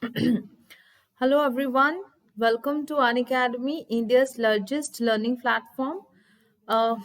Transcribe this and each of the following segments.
Hello everyone, welcome to Unacademy, India's largest learning platform. Uh,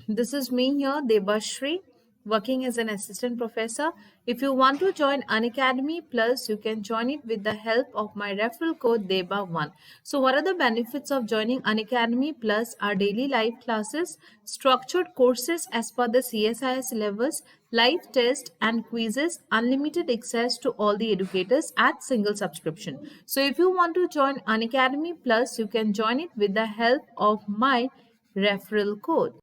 this is me here, Debashri, working as an assistant professor. If you want to join Unacademy Plus, you can join it with the help of my referral code DEBA1. So what are the benefits of joining Unacademy Plus? Are daily live classes, structured courses as per the CSIS syllabus, live tests and quizzes, unlimited access to all the educators at single subscription. So if you want to join Unacademy Plus, you can join it with the help of my referral code.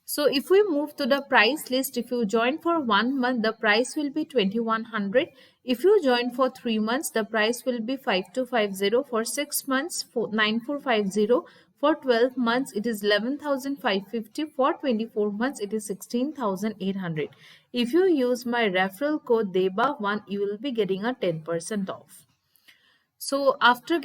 So if we move to the price list, if you join for 1 month, the price will be 2100. If you join for 3 months, the price will be 5250. For 6 months, 9450. For 12 months, it is 11,550. For 24 months, it is 16,800. If you use my referral code DEBA1, you will be getting a 10% off. So after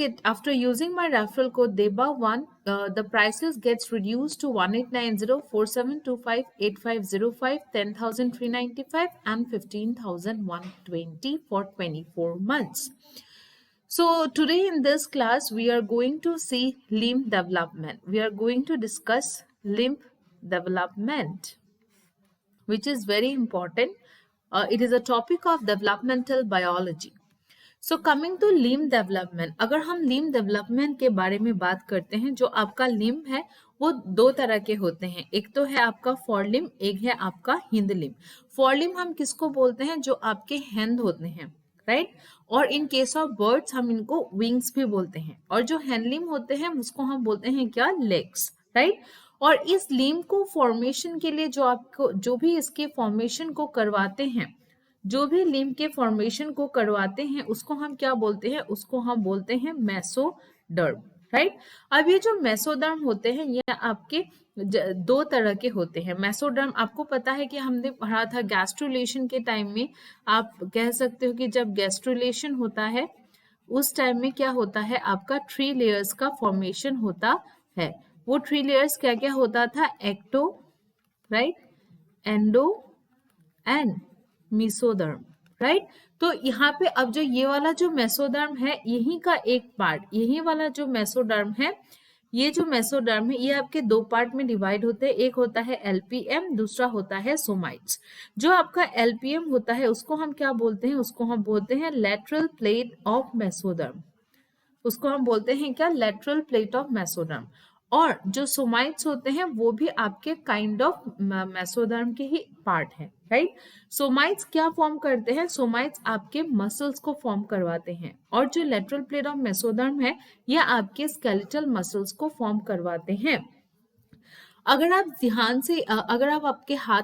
using my referral code DEBA1, the prices gets reduced to 1890-4725-8505, 10,395 and 15,120 for 24 months. So today in this class, we are going to see limb development. We are going to discuss limb development, which is very important. It is a topic of developmental biology. So coming to limb development, अगर हम limb development के बारे में बात करते हैं, जो आपका लिम्ब है वो दो तरह के होते हैं. एक तो है आपका फॉर लिम्ब, एक है आपका हिंद लिम्ब. फॉर लिम्ब हम किसको बोलते हैं? जो आपके हैंड होते हैं, राइट. और इन केस ऑफ बर्ड्स हम इनको विंग्स भी बोलते हैं. और जो हैंड लिम्ब होते हैं उसको हम बोलते हैं क्या? Legs, right. और इस लिम्ब को फॉर्मेशन के लिए जो भी इसके फॉर्मेशन को करवाते हैं, जो भी लिम्ब के फॉर्मेशन को करवाते हैं, उसको हम क्या बोलते हैं? उसको हम बोलते हैं मेसोडर्म, राइट. अब ये जो मेसोडर्म होते हैं ये आपके दो तरह के होते हैं. मेसोडर्म आपको पता है कि हमने पढ़ा था गैस्ट्रुलेशन के टाइम में. आप कह सकते हो कि जब गैस्ट्रुलेशन होता है उस टाइम में क्या होता है? आपका 3 लेयर्स का फॉर्मेशन होता है. वो 3 लेयर्स क्या क्या होता था? Ecto, right, endo and mesoderm, right. तो यहाँ पे अब जो ये वाला जो मेसोडर्म है, यही का एक पार्ट, यही वाला जो मेसोडर्म है, ये जो मेसोडर्म है ये आपके दो पार्ट में डिवाइड होते हैं. एक होता है एलपीएम, दूसरा होता है सोमाइट्स. जो आपका एलपीएम होता है उसको हम क्या बोलते हैं? उसको हम बोलते हैं लेटरल प्लेट ऑफ मेसोडर्म. उसको हम बोलते हैं क्या? Lateral plate of mesoderm. और जो सोमाइट्स होते हैं वो भी आपके काइंड ऑफ मेसोडर्म के ही पार्ट है, राइट. सोमाइट्स क्या फॉर्म करते हैं? सोमाइट्स आपके मसल्स को फॉर्म करवाते हैं. और जो लेटरल प्लेट ऑफ मेसोडर्म है ये आपके स्केलेटल मसल्स को फॉर्म करवाते हैं. अगर आप ध्यान से अगर आप आपके हाथ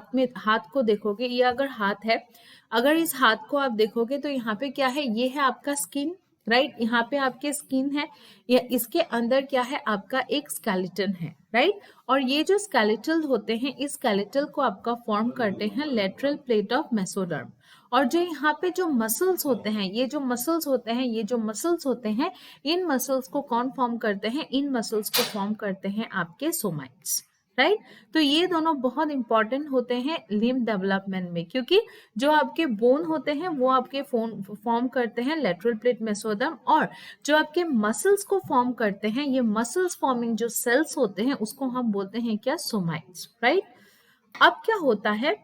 को देखोगे, ये अगर हाथ है, अगर इस हाथ को आप देखोगे तो यहाँ पे क्या है? ये है आपका स्किन, राइट. यहाँ पे आपके स्किन है, या इसके अंदर क्या है? आपका एक स्केलेटन है, राइट. और ये जो स्केलेटल होते हैं, इस स्केलेटल को आपका फॉर्म करते हैं लेटरल प्लेट ऑफ मेसोडर्म. और जो यहाँ पे जो मसल्स होते हैं, ये जो मसल्स होते हैं, ये जो मसल्स होते हैं, इन मसल्स को कौन फॉर्म करते हैं? इन मसल्स को फॉर्म करते हैं आपके सोमाइट्स, राइट. तो ये दोनों बहुत इंपॉर्टेंट होते हैं लिम्ब डेवलपमेंट में, क्योंकि जो आपके बोन होते हैं वो आपके फॉर्म करते हैं लेटरल प्लेट मेसोडर्म, और जो आपके मसल्स को फॉर्म करते हैं, ये मसल्स फॉर्मिंग जो सेल्स होते हैं उसको हम बोलते हैं क्या? Somites, right. अब क्या होता है,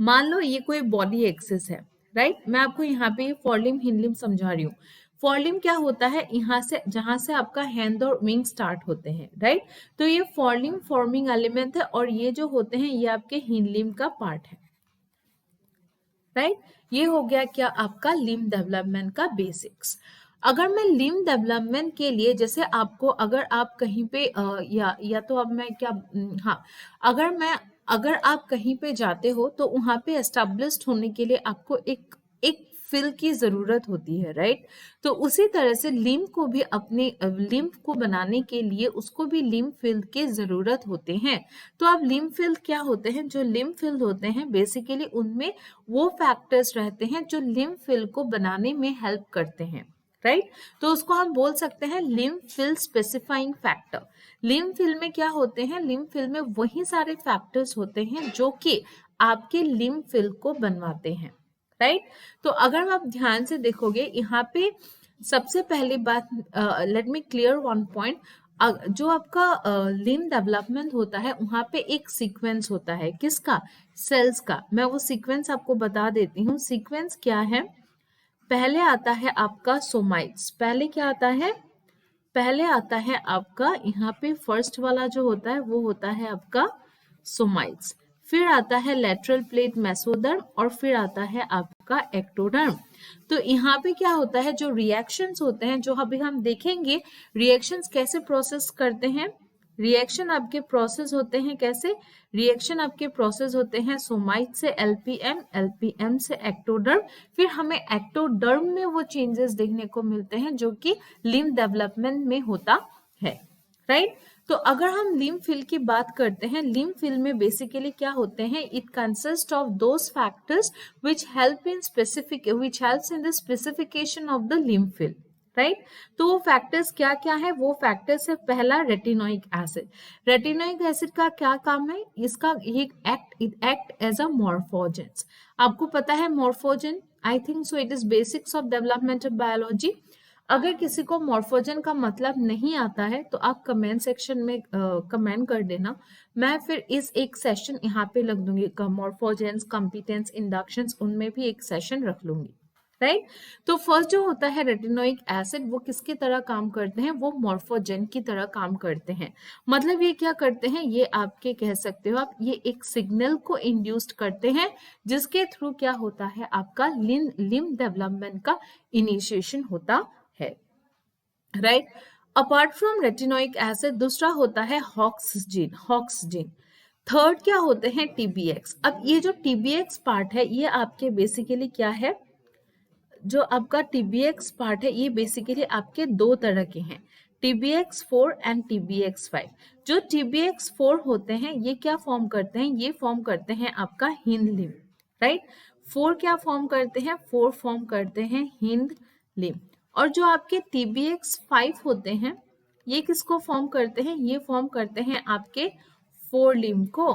मान लो ये कोई बॉडी एक्सिस है, राइट. मैं आपको यहाँ पे फॉर लिम्ब हिंड लिम्ब समझा रही हूँ. फॉर लिम्ब क्या होता है? यहाँ से जहां से आपका हैंड और विंग स्टार्ट होते हैं, राइट. तो ये फॉर लिम्ब फॉर्मिंग एलिमेंट है, और ये जो होते हैं ये आपके हिंड लिम्ब का पार्ट है, राइट. ये हो गया क्या? आपका लिम्ब डेवलपमेंट का बेसिक्स. अगर मैं लिम्ब डेवलपमेंट के लिए, जैसे आपको अगर आप कहीं पे या तो अब मैं क्या, हाँ, अगर आप कहीं पे जाते हो तो वहां पे एस्टेब्लिश्ड होने के लिए आपको एक फिल की जरूरत होती है, राइट. तो उसी तरह से लिम्ब को भी अपने लिम्ब को बनाने के लिए उसको भी लिम्ब फिल की जरूरत होते हैं. तो अब लिम्ब फिल क्या होते हैं? जो लिम्ब फिल होते हैं बेसिकली उनमें वो फैक्टर्स रहते हैं जो लिम्ब फिल को बनाने में हेल्प करते हैं, राइट. तो उसको हम बोल सकते हैं limb field specifying factor. Limb field में क्या होते हैं? लिम्ब फिल में वही सारे फैक्टर्स होते हैं जो कि आपके लिम्ब फिल को बनवाते हैं, राइट। तो अगर आप ध्यान से देखोगे यहाँ पे सबसे पहली बात, let me clear one point. जो आपका लिम्ब डेवलपमेंट होता है वहां पे एक सीक्वेंस होता है, किसका? सेल्स का। मैं वो सीक्वेंस आपको बता देती हूँ। सीक्वेंस क्या है? पहले आता है आपका सोमाइट्स। पहले क्या आता है? पहले आता है आपका यहाँ पे फर्स्ट वाला जो होता है वो होता है आपका सोमाइट्स। फिर आता है लेटरल प्लेट मेसोडर्म और फिर आता है आपका एक्टोडर्म। तो यहाँ पे क्या होता है, जो रिएक्शंस होते हैं, जो अभी हम देखेंगे रिएक्शंस कैसे प्रोसेस करते हैं। रिएक्शन आपके प्रोसेस होते हैं कैसे? रिएक्शन आपके प्रोसेस होते हैं सोमाइट से एलपीएम, एलपीएम से एक्टोडर्म, फिर हमें एक्टोडर्म में वो चेंजेस देखने को मिलते हैं जो कि लिम्ब डेवलपमेंट में होता है, राइट। तो अगर हम लिम्ब फिल की बात करते हैं, लिम्ब फिल में बेसिकली क्या होते हैं, it consist of those factors which help in the specification of the limb field, right. तो वो फैक्टर्स क्या क्या है? वो फैक्टर्स है, पहला रेटिनोइक एसिड। रेटिनोइक एसिड का क्या काम है? इसका इट एक्ट एज अ मॉर्फोजेंस। आपको पता है मॉर्फोजेन? I think so it is basics of developmental biology. अगर किसी को मॉर्फोजन का मतलब नहीं आता है तो आप कमेंट सेक्शन में कमेंट कर देना, मैं फिर इस एक सेशन यहाँ पे लग दूंगी। मॉर्फोजेंस, कंपिटेंस, इंडक्शंस, उनमें भी एक सेशन रख लूंगी, राइट। तो फर्स्ट जो होता है रेटिनोइक एसिड, वो किसकी तरह काम करते हैं? वो मॉर्फोजेन की तरह काम करते हैं। मतलब ये क्या करते हैं, ये आपके कह सकते हो आप, ये एक सिग्नल को इंड्यूस्ड करते हैं जिसके थ्रू क्या होता है, आपका लिम्ब डेवलपमेंट का इनिशिएशन होता है, right. Apart from retinoic acid दूसरा होता है हॉक्स जीन। थर्ड क्या होते हैं? टीबीएक्स। अब ये जो टीबीएक्स पार्ट है ये आपके बेसिकली क्या है, जो आपका टीबीएक्स पार्ट है ये बेसिकली आपके दो तरह के हैं, TBX4 एंड TBX5। जो TBX4 होते हैं ये क्या फॉर्म करते हैं? ये फॉर्म करते हैं आपका हिंद लिम्ब, राइट। 4 क्या फॉर्म करते हैं? 4 फॉर्म करते हैं हिंद लिम्ब। और जो आपके TBX5 होते हैं ये किसको फॉर्म करते हैं? ये फॉर्म करते हैं आपके फोर लिम्ब को।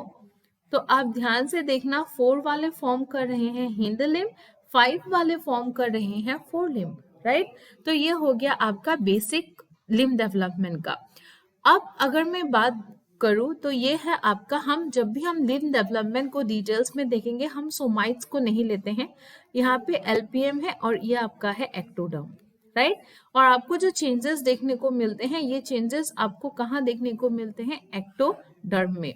तो आप ध्यान से देखना, 4 वाले फॉर्म कर रहे हैं हिंद लिम्ब, 5 वाले फॉर्म कर रहे हैं फोर लिम्ब, राइट। तो ये हो गया आपका बेसिक लिम्ब डेवलपमेंट का। अब अगर मैं बात करूं तो ये है आपका, हम जब भी हम लिम्ब डेवलपमेंट को डिटेल्स में देखेंगे हम सोमाइट्स को नहीं लेते हैं। यहाँ पे एलपीएम है और ये आपका है एक्टोडर्म, राइट। और आपको जो चेंजेस देखने को मिलते हैं ये चेंजेस आपको कहाँ देखने को मिलते हैं? एक्टोडर्म में।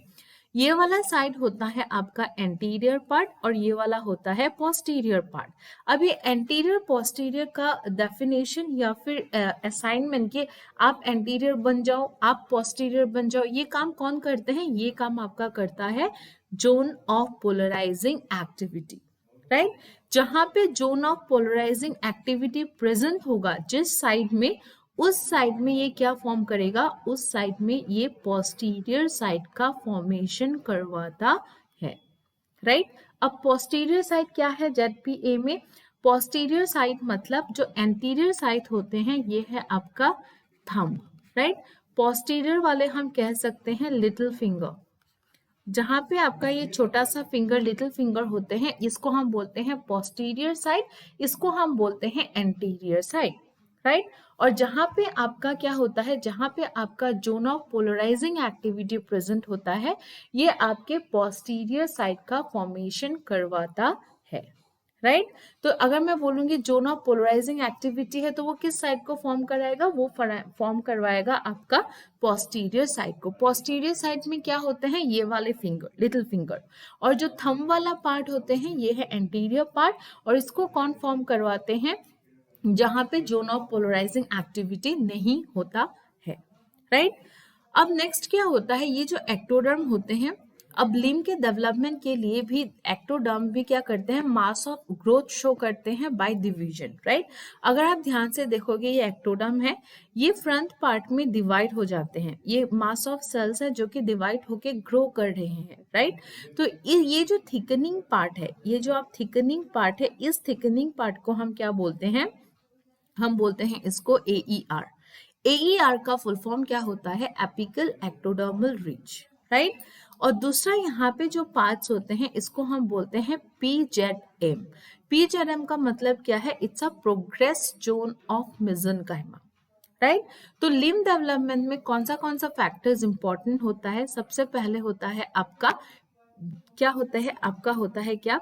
ये वाला साइड होता है आपका एंटीरियर पार्ट और ये वाला होता है पोस्टीरियर पार्ट। अब ये एंटीरियर पोस्टीरियर का डेफिनेशन या फिर असाइनमेंट के आप एंटीरियर बन जाओ, आप पोस्टीरियर बन जाओ, ये काम कौन करते हैं? ये काम आपका करता है zone of polarizing activity, right. जहां पे zone of polarizing activity present होगा जिस साइड में, उस साइड में ये क्या फॉर्म करेगा? उस साइड में ये पोस्टीरियर साइड का फॉर्मेशन करवाता है, राइट। अब पोस्टीरियर साइड क्या है ZPA में? पोस्टीरियर साइड मतलब जो एंटीरियर साइड होते हैं ये है आपका थंब, राइट। पोस्टीरियर वाले हम कह सकते हैं लिटिल फिंगर। जहां पे आपका ये छोटा सा फिंगर, लिटिल फिंगर होते हैं, इसको हम बोलते हैं पोस्टीरियर साइड, इसको हम बोलते हैं एंटीरियर साइड, राइट। और जहां पे आपका क्या होता है, जहां पे आपका zone of polarizing activity present होता है ये आपके पोस्टीरियर साइड का फॉर्मेशन करवाता है, राइट। तो अगर मैं बोलूंगी जोन ऑफ पोलराइजिंग एक्टिविटी है तो वो किस साइड को फॉर्म कराएगा? वो फॉर्म करवाएगा आपका पोस्टीरियर साइड को। पोस्टीरियर साइड में क्या होते हैं? ये वाले फिंगर, लिटिल फिंगर। और जो थंब वाला पार्ट होते हैं ये है एंटीरियर पार्ट, और इसको कौन फॉर्म करवाते हैं? जहां पे जोन ऑफ पोलराइजिंग एक्टिविटी नहीं होता है, राइट। अब नेक्स्ट क्या होता है, ये जो एक्टोडर्म होते हैं, अब लिम्ब के डेवलपमेंट के लिए भी एक्टोडर्म भी क्या करते हैं? मास ऑफ ग्रोथ शो करते हैं बाय डिवीजन, राइट। अगर आप ध्यान से देखोगे ये एक्टोडर्म है, ये फ्रंट पार्ट में डिवाइड हो जाते हैं, ये मास ऑफ सेल्स है जो कि डिवाइड होके ग्रो कर रहे हैं, राइट। तो ये जो थिकनिंग पार्ट है, ये जो आप थिकनिंग पार्ट है, इस थिकनिंग पार्ट को हम क्या बोलते हैं? हम बोलते हैं इसको AER। AER का फुल फॉर्म क्या होता है? Apical ectodermal ridge, right. और दूसरा यहाँ पे जो पार्ट्स होते हैं इसको हम बोलते हैं PZM। PZM का मतलब क्या है? It's a progress zone of mesenchyma, right. तो लिम्ब डेवलपमेंट में कौन सा फैक्टर्स इंपॉर्टेंट होता है? सबसे पहले होता है आपका क्या होता है? आपका होता है क्या?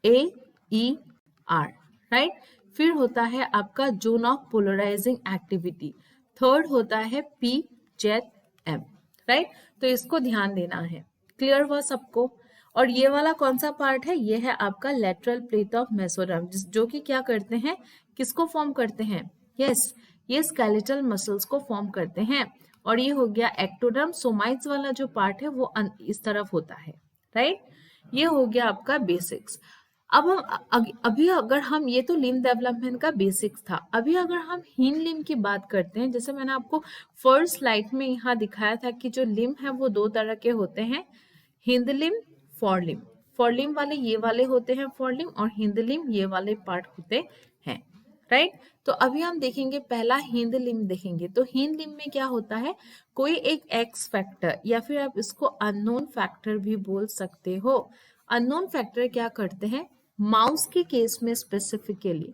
AER, right. फिर होता है आपका zone of polarizing activity. Third होता है PZM, राइट। तो इसको ध्यान देना है। क्लियर हुआ सबको? और ये वाला कौन सा पार्ट है? ये है आपका लेटरल प्लेट ऑफ मेसोडर्म, जो कि क्या करते हैं? किसको फॉर्म करते हैं? यस, ये स्केलेटल मसल्स को फॉर्म करते हैं। और ये हो गया एक्टोडर्म। सोमाइट्स वाला जो पार्ट है वो इस तरफ होता है, राइट। ये हो गया आपका बेसिक्स। अब हम अभी अगर हम, ये तो लिम्ब डेवलपमेंट का बेसिक्स था। अभी अगर हम हिंड लिम्ब की बात करते हैं, जैसे मैंने आपको फर्स्ट स्लाइड में यहाँ दिखाया था कि जो लिम्ब है वो दो तरह के होते हैं, Hind limb, for limb. For limb वाले ये वाले होते हैं फॉर लिम्ब, और हिंद लिम्ब ये वाले पार्ट होते हैं, राइट। तो अभी हम देखेंगे पहला हिंद लिम्ब देखेंगे। तो हिंद लिम्ब में क्या होता है? कोई एक एक्स फैक्टर, या फिर आप इसको अननोन फैक्टर भी बोल सकते हो। अननोन फैक्टर क्या करते हैं? माउस के केस में स्पेसिफिकली,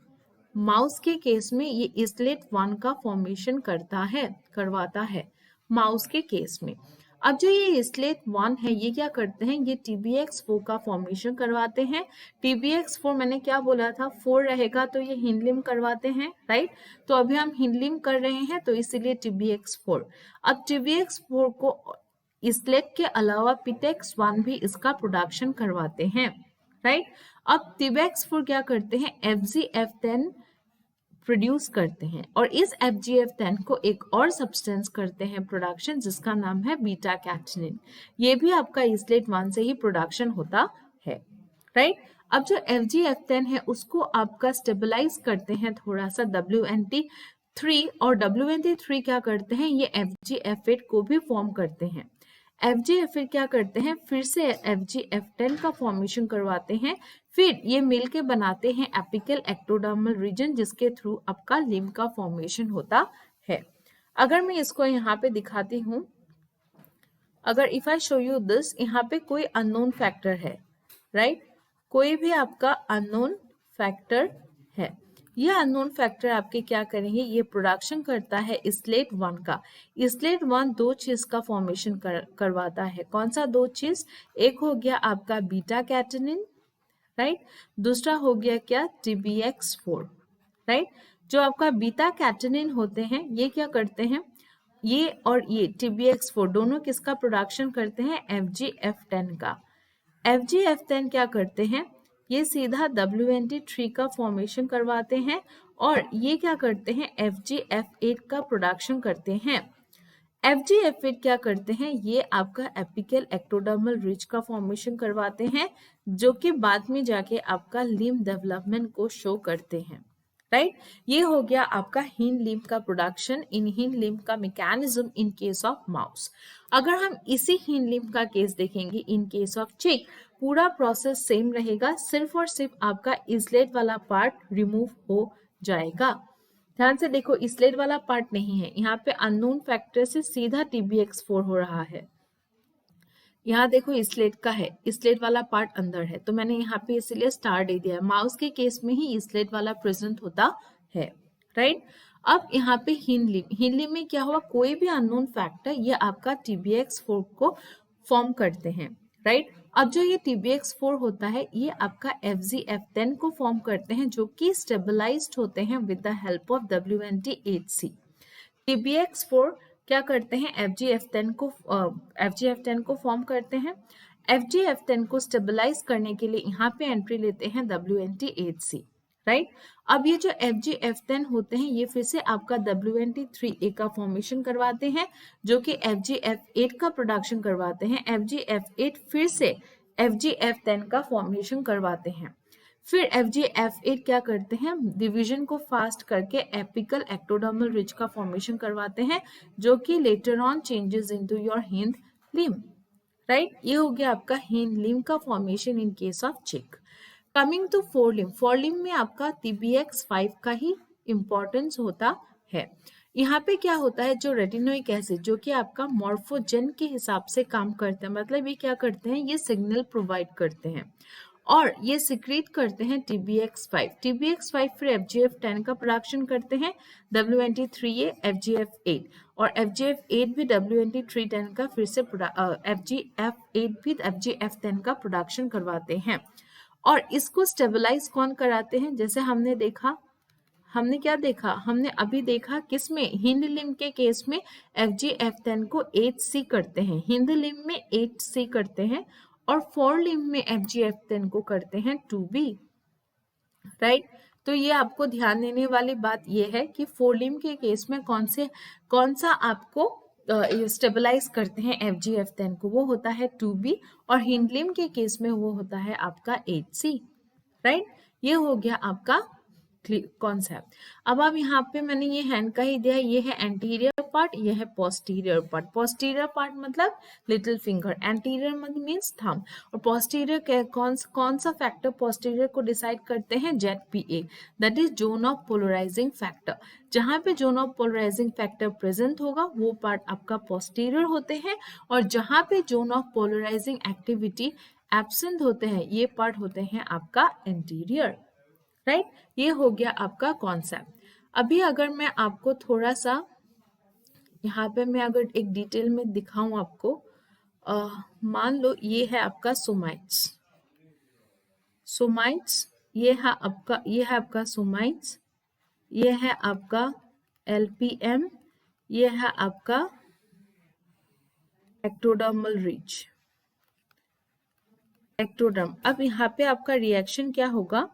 माउस के केस में ये इसलेट 1 का फॉर्मेशन करवाता है माउस के केस में। अब जो ये इसलेट 1 है ये क्या करते हैं? ये TBX4 का फॉर्मेशन करवाते हैं। TBX4 मैंने क्या बोला था? 4 रहेगा तो ये हिंड लिम्ब करवाते हैं, राइट। तो अभी हम हिंड लिम्ब कर रहे हैं तो इसीलिए TBX4। अब TBX4 को इसलेट के अलावा PTEX1 भी इसका प्रोडक्शन करवाते हैं, राइट। अब TBX4 क्या करते हैं? FGF10 प्रोड्यूस करते हैं, और इस FGF10 को एक और सब्सटेंस करते हैं प्रोडक्शन, जिसका नाम है बीटा कैटनिन। ये भी आपका इसलेट 1 से ही प्रोडक्शन होता है, राइट। अब जो FGF10 है उसको आपका स्टेबलाइज करते हैं थोड़ा सा WNT3, और WNT3 क्या करते हैं? ये FGF8 को भी फॉर्म करते हैं। FGF8 क्या करते हैं? फिर से FGF10 का फॉर्मेशन करवाते हैं, फिर ये मिलके बनाते हैं एपिकल एक्टोडर्मल रीजन, जिसके थ्रू आपका लिम्ब का फॉर्मेशन होता है। अगर मैं इसको यहाँ पे दिखाती हूँ, अगर if I show you this, यहाँ पे कोई अननोन फैक्टर है, राइट। कोई भी आपका अननोन फैक्टर है, ये अननोन फैक्टर आपके क्या करेंगे? ये प्रोडक्शन करता है इसलेट 1 का। इसलेट 1 दो चीज का फॉर्मेशन करवाता है। कौन सा दो चीज? एक हो गया आपका बीटा कैटनिन, राइट। दूसरा हो गया क्या? TBX4, right. जो आपका बीटा कैटनिन होते हैं ये क्या करते हैं? ये और ये TBX4 दोनों किसका प्रोडक्शन करते हैं? FGF10 का। FGF10 क्या करते हैं? ये सीधा WNT3 का फॉर्मेशन करवाते हैं, और ये क्या करते हैं? FGF8 का प्रोडक्शन करते हैं। FGF8 क्या करते हैं? ये आपका एपिकल एक्टोडर्मल रिज का फॉर्मेशन करवाते हैं, जो कि बाद में जाके आपका लिम्ब डेवलपमेंट को शो करते हैं, राइट। ये हो गया आपका हिंड लिम्ब का प्रोडक्शन, इन हिंड लिम्ब का mechanism in case of mouse. अगर हम इसी हिंड लिम्ब का केस देखेंगे इन केस ऑफ चिक, पूरा प्रोसेस सेम रहेगा, सिर्फ और सिर्फ आपका इसलेट वाला पार्ट रिमूव हो जाएगा। ध्यान से देखो, इसलेट वाला पार्ट नहीं है, यहाँ पे अननोन फैक्टर से सीधा TBX4 हो रहा है। यहाँ देखो इसलेट का है, इसलेट वाला पार्ट अंदर है, तो मैंने यहाँ पे इसलिए स्टार दे दिया है। माउस के केस में ही इसलेट वाला प्रेजेंट होता है, राइट। अब यहाँ पे हिंड लिम्ब में क्या हुआ? कोई भी अननोन फैक्टर ये आपका TBX4 को फॉर्म करते हैं, राइट। अब जो ये TBX4 होता है ये आपका FGF10 को फॉर्म करते हैं, जो कि स्टेबलाइज्ड होते हैं with the help of WNT8C। TBX4 क्या करते हैं? FGF10 को फॉर्म करते हैं। FGF10 को स्टेबलाइज करने के लिए यहाँ पे एंट्री लेते हैं WNT8C, राइट। अब ये जो FGF10 होते हैं ये फिर से आपका WNT3A का फॉर्मेशन करवाते हैं, जो कि FGF8 का प्रोडक्शन करवाते हैं। FGF8 फिर से FGF10 का फॉर्मेशन करवाते हैं। फिर FGF8 क्या करते हैं? डिवीजन को फास्ट करके एपिकल एक्टोडर्मल रिज का फॉर्मेशन करवाते हैं, जो कि later on changes into your hind limb, right. ये हो गया आपका हिंड लिम्ब का formation in case of chick. Coming to fore limb, fore limb में आपका TBX5 का ही इंपॉर्टेंस होता है। यहाँ पे क्या होता है, जो रेटिनोइक एसिड जो कि आपका मॉर्फोजेन के हिसाब से काम करते हैं, मतलब ये क्या करते हैं, ये सिग्नल प्रोवाइड करते हैं और ये सिक्रीट करते हैं TBX5। TBX5 फिर FGF10 का प्रोडक्शन करते हैं, WNT3A, FGF8, और FGF8 भी WNT310 का फिर से FGF8 भी FGF10 का प्रोडक्शन करवाते हैं। और इसको स्टेबलाइज कौन कराते हैं, जैसे हमने क्या देखा, हमने अभी देखा किसमें, हिंद लिम्ब के केस में FGF10 को 8C करते हैं, हिंद लिम्ब में 8C करते हैं, और फोर लिम्ब में FGF10 को करते हैं 2B, राइट। तो ये आपको ध्यान देने वाली बात ये है कि फोर लिम्ब के केस में कौन सा आपको स्टेबलाइज करते हैं FGF10 को, वो होता है 2B, और हिंद लिम्ब के केस में वो होता है आपका 8C, राइट। ये हो गया आपका कॉन्सेप्ट। अब आप यहाँ पे मैंने ये हैंड का ही दिया है, ये है एंटीरियर पार्ट, ये है पोस्टीरियर पार्ट। पोस्टीरियर पार्ट मतलब little finger, anterior means thumb, और पोस्टीरियर कौन सा फैक्टर पोस्टीरियर को डिसाइड करते हैं, ZPA, that is zone of polarizing factor. जहाँ पे zone of polarizing factor present होगा वो पार्ट आपका पोस्टीरियर होते हैं, और जहाँ पे zone of polarizing activity absent होते हैं ये पार्ट होते हैं आपका एंटीरियर, राइट। ये हो गया आपका कॉन्सेप्ट। अभी अगर मैं आपको थोड़ा सा यहाँ पे मैं अगर एक डिटेल में दिखाऊं आपको, मान लो ये है आपका सोमाइट्स, ये है आपका सोमाइट्स, ये है आपका LPM, ये है आपका एक्टोडर्मल रिज, एक्टोडर्म। अब यहाँ पे आपका रिएक्शन क्या होगा,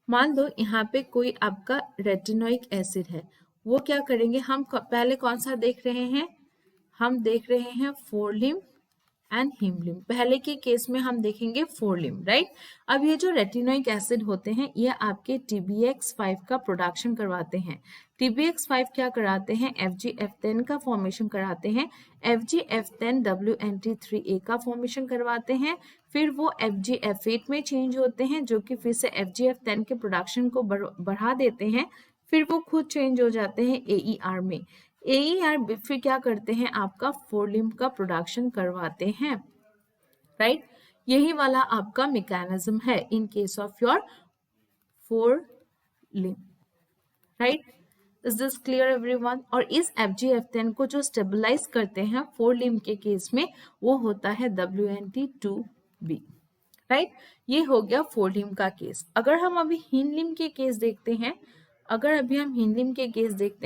मान लो यहाँ पे कोई आपका रेटिनोइक एसिड है, वो क्या करेंगे, हम पहले कौन सा देख रहे हैं, हम देख रहे हैं four limb and him limb. पहले के केस में हम देखेंगे फोर लिम्ब, राइट। अब ये जो रेटिनोइक एसिड होते हैं ये आपके TBX5 का प्रोडक्शन करवाते हैं। TBX5 क्या कराते हैं, FGF10 का फॉर्मेशन कराते हैं, FGF10 WNT3A का फॉर्मेशन करवाते हैं, फिर वो FGF8 में चेंज होते हैं जो कि फिर से FGF10 के प्रोडक्शन को बढ़ा देते हैं, फिर वो खुद चेंज हो जाते हैं AER में। AER फिर क्या करते हैं, आपका फोर लिम्ब का प्रोडक्शन करवाते हैं, राइट। यही वाला आपका मैकेनिज्म है इन case of your four limb, right. Is this clear everyone. और इस FGF10 को जो स्टेबलाइज करते हैं फोर लिम्ब के केस में वो होता है WNT2B, राइट। ये हो गया फोर लिम्ब का केस। अगर हम अभी हिंद लिम्ब के केस देखते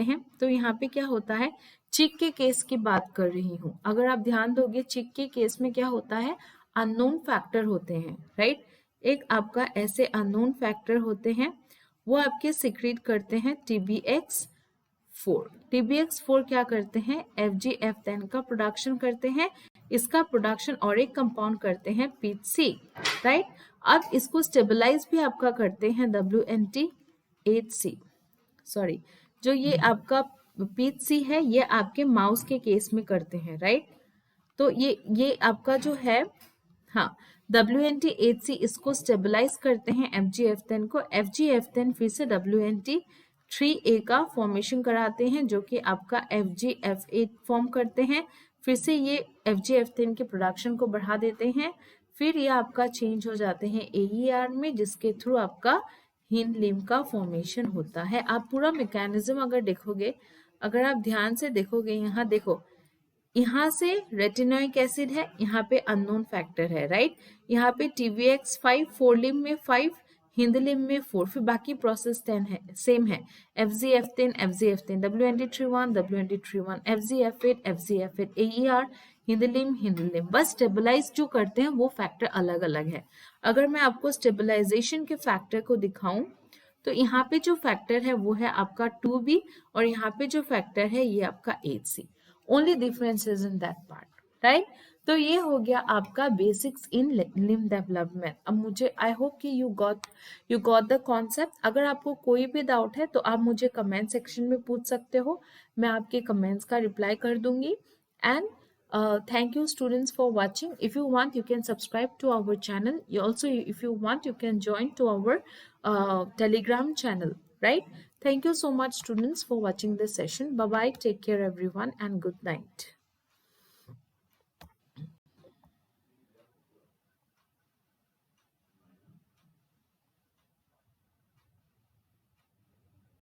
हैं, तो यहाँ पे क्या होता है, चिक के केस की बात कर रही हूँ। अगर आप ध्यान दोगे चिक के केस में क्या होता है, अननोन फैक्टर होते हैं, राइट। एक आपका ऐसे अननोन फैक्टर होते हैं, वो आपके सिक्रीट करते हैं TBX4। TBX4 क्या करते हैं, FGF10 का प्रोडक्शन करते हैं, इसका प्रोडक्शन और एक कंपाउंड करते हैं PTC, राइट। अब इसको स्टेबलाइज भी आपका करते हैं WNT8C, सॉरी, जो ये आपका PTC है ये आपके माउस के केस में करते हैं, राइट। तो ये आपका जो है, हाँ, WNT8C इसको स्टेबलाइज करते हैं FGF10 को, FGF10 फिर से WNT3A का फॉर्मेशन कराते हैं जो कि आपका FGF8 फॉर्म करते हैं, फिर से ये FGF10 के प्रोडक्शन को बढ़ा देते हैं, फिर ये आपका चेंज हो जाते हैं AER में जिसके थ्रू आपका हिंद लिम्ब का फॉर्मेशन होता है। आप पूरा मैकेनिज्म अगर देखोगे, अगर आप ध्यान से देखोगे, यहाँ देखो, यहाँ से रेटिनोइक एसिड है, यहाँ पे अननोन फैक्टर है, राइट। यहाँ पे TBX5 फोर लिम्ब में 5, हिंद लिम्ब में 4, फिर बाकी प्रोसेस 10 है, सेम है, FGF10 WNT3 1 FGF8 AER, Hind limb, बस स्टेबलाइज जो करते हैं वो फैक्टर अलग अलग है। अगर मैं आपको स्टेबलाइजेशन के फैक्टर को दिखाऊं तो यहाँ पे जो फैक्टर है वो है आपका 2B, और यहाँ पे जो फैक्टर है ये आपका 8C। Only difference is in that part, right. तो ये हो गया आपका बेसिक्स इन लिम्ब डेवलपमेंट। अब मुझे आई होप कि यू गॉट द कॉन्सेप्ट। अगर आपको कोई भी डाउट है तो आप मुझे कमेंट सेक्शन में पूछ सकते हो, मैं आपके कमेंट्स का रिप्लाई कर दूंगी। And thank you students for watching. If you want you can subscribe to our channel. You also, if you want you can join to our Telegram channel, right. Thank you so much, students, for watching this session. Bye bye. Take care, everyone, and good night.